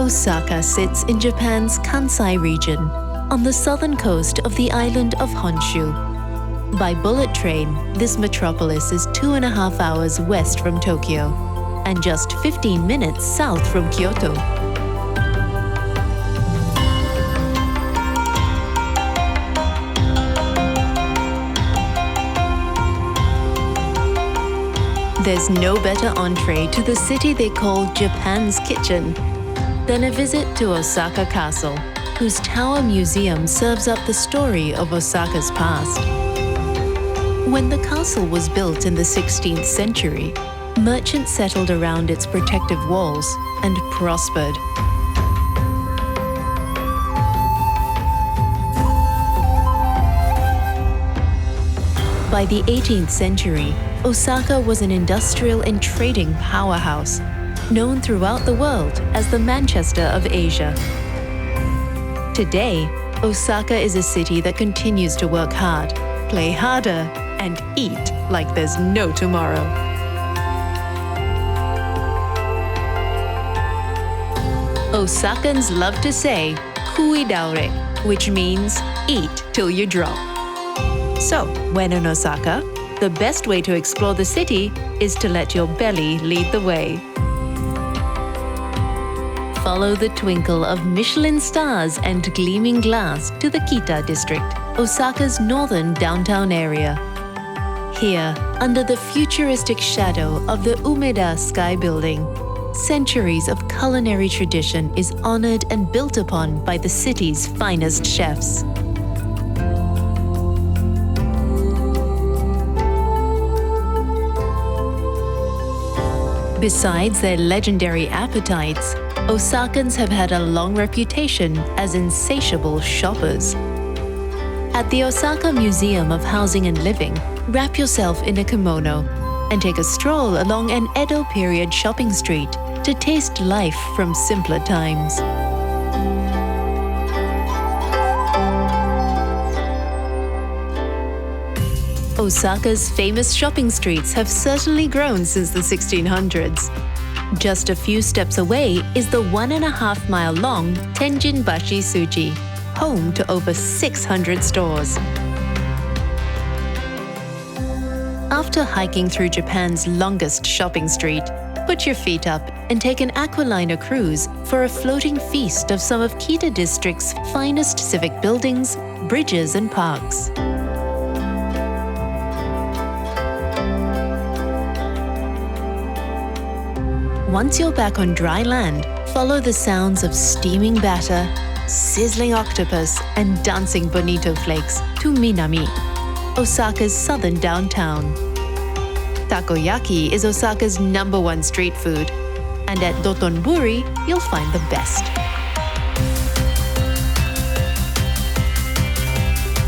Osaka sits in Japan's Kansai region, on the southern coast of the island of Honshu. By bullet train, this metropolis is 2.5 hours west from Tokyo, and just 15 minutes south from Kyoto. There's no better entree to the city they call Japan's kitchen than a visit to Osaka Castle, whose Tower Museum serves up the story of Osaka's past. When the castle was built in the 16th century, merchants settled around its protective walls and prospered. By the 18th century, Osaka was an industrial and trading powerhouse, known throughout the world as the Manchester of Asia. Today, Osaka is a city that continues to work hard, play harder, and eat like there's no tomorrow. Osakans love to say, "Kui daure," which means eat till you drop. So, when in Osaka, the best way to explore the city is to let your belly lead the way. Follow the twinkle of Michelin stars and gleaming glass to the Kita district, Osaka's northern downtown area. Here, under the futuristic shadow of the Umeda Sky Building, centuries of culinary tradition is honored and built upon by the city's finest chefs. Besides their legendary appetites, Osakans have had a long reputation as insatiable shoppers. At the Osaka Museum of Housing and Living, wrap yourself in a kimono and take a stroll along an Edo period shopping street to taste life from simpler times. Osaka's famous shopping streets have certainly grown since the 1600s. Just a few steps away is the 1.5-mile-long Tenjinbashi-Suji, home to over 600 stores. After hiking through Japan's longest shopping street, put your feet up and take an aqualiner cruise for a floating feast of some of Kita District's finest civic buildings, bridges, and parks. Once you're back on dry land, follow the sounds of steaming batter, sizzling octopus, and dancing bonito flakes to Minami, Osaka's southern downtown. Takoyaki is Osaka's #1 street food, and at Dotonbori, you'll find the best.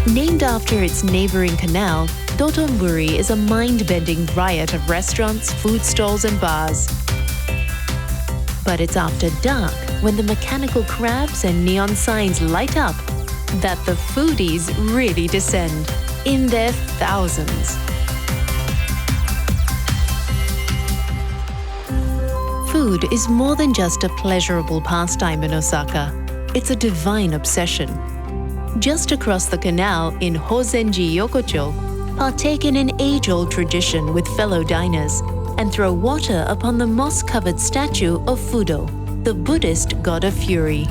Named after its neighboring canal, Dotonbori is a mind-bending riot of restaurants, food stalls, and bars. But it's after dark, when the mechanical crabs and neon signs light up, that the foodies really descend, in their thousands. Food is more than just a pleasurable pastime in Osaka. It's a divine obsession. Just across the canal in Hozenji Yokocho, partake in an age-old tradition with fellow diners and throw water upon the moss-covered statue of Fudo, the Buddhist god of fury.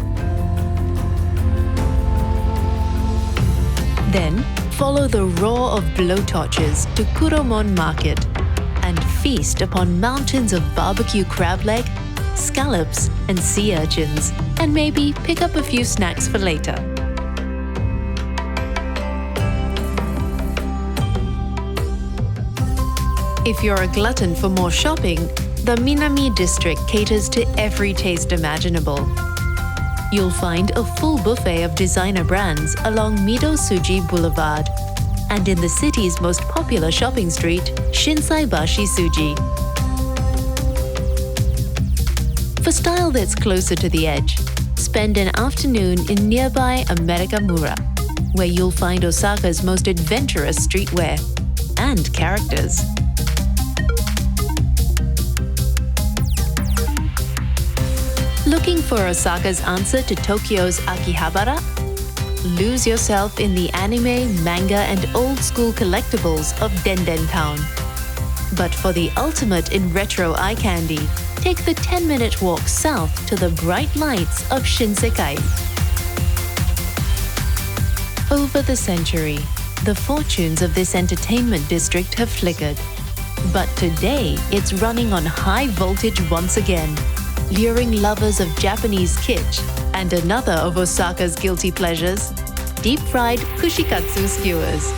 Then, follow the roar of blowtorches to Kuromon Market and feast upon mountains of barbecue crab leg, scallops, and sea urchins, and maybe pick up a few snacks for later. If you're a glutton for more shopping, the Minami district caters to every taste imaginable. You'll find a full buffet of designer brands along Mido-Suji Boulevard, and in the city's most popular shopping street, Shinsaibashi-Suji. For style that's closer to the edge, spend an afternoon in nearby Amerika Mura, where you'll find Osaka's most adventurous streetwear and characters. Look Looking for Osaka's answer to Tokyo's Akihabara? Lose yourself in the anime, manga, and old-school collectibles of Denden Town. But for the ultimate in retro eye candy, take the 10-minute walk south to the bright lights of Shinsekai. Over the century, the fortunes of this entertainment district have flickered. But today, it's running on high voltage once again, luring lovers of Japanese kitsch and another of Osaka's guilty pleasures, deep-fried kushikatsu skewers.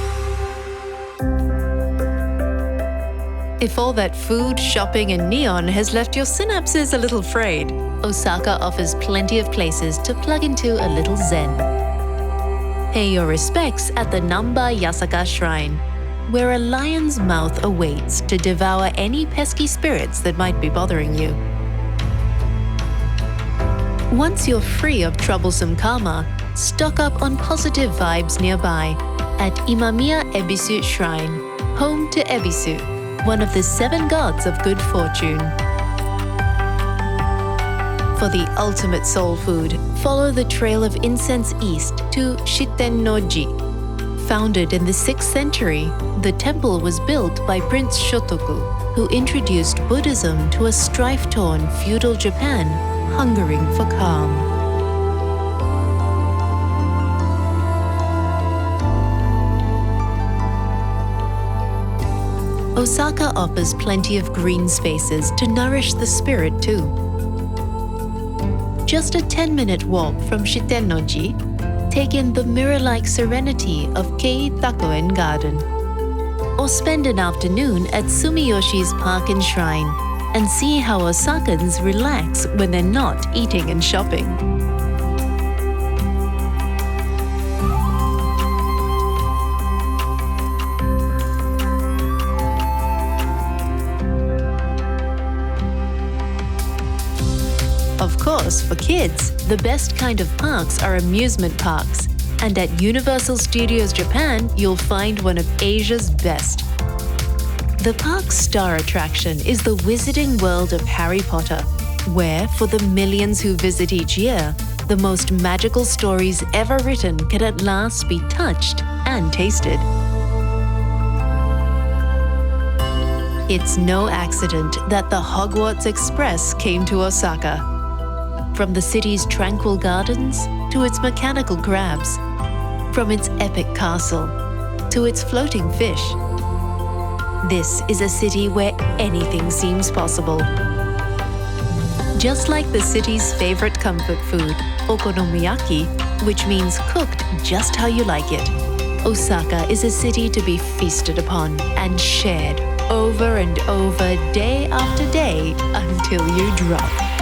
If all that food, shopping, and neon has left your synapses a little frayed, Osaka offers plenty of places to plug into a little zen. Pay your respects at the Namba Yasaka Shrine, where a lion's mouth awaits to devour any pesky spirits that might be bothering you. Once you're free of troublesome karma, stock up on positive vibes nearby at Imamiya Ebisu Shrine, home to Ebisu, one of the 7 gods of good fortune. For the ultimate soul food, follow the trail of incense east to Shitennoji. Founded in the 6th century, the temple was built by Prince Shotoku, who introduced Buddhism to a strife-torn feudal Japan hungering for calm. Osaka offers plenty of green spaces to nourish the spirit too. Just a 10-minute walk from Shitennoji, take in the mirror-like serenity of Keitakuen Garden. Or spend an afternoon at Sumiyoshi's Park and Shrine and see how Osakans relax when they're not eating and shopping. Of course, for kids, the best kind of parks are amusement parks. And at Universal Studios Japan, you'll find one of Asia's best. The park's star attraction is the Wizarding World of Harry Potter, where, for the millions who visit each year, the most magical stories ever written can at last be touched and tasted. It's no accident that the Hogwarts Express came to Osaka. From the city's tranquil gardens to its mechanical crabs, from its epic castle to its floating fish. This is a city where anything seems possible. Just like the city's favorite comfort food, okonomiyaki, which means cooked just how you like it, Osaka is a city to be feasted upon and shared over and over day after day until you drop.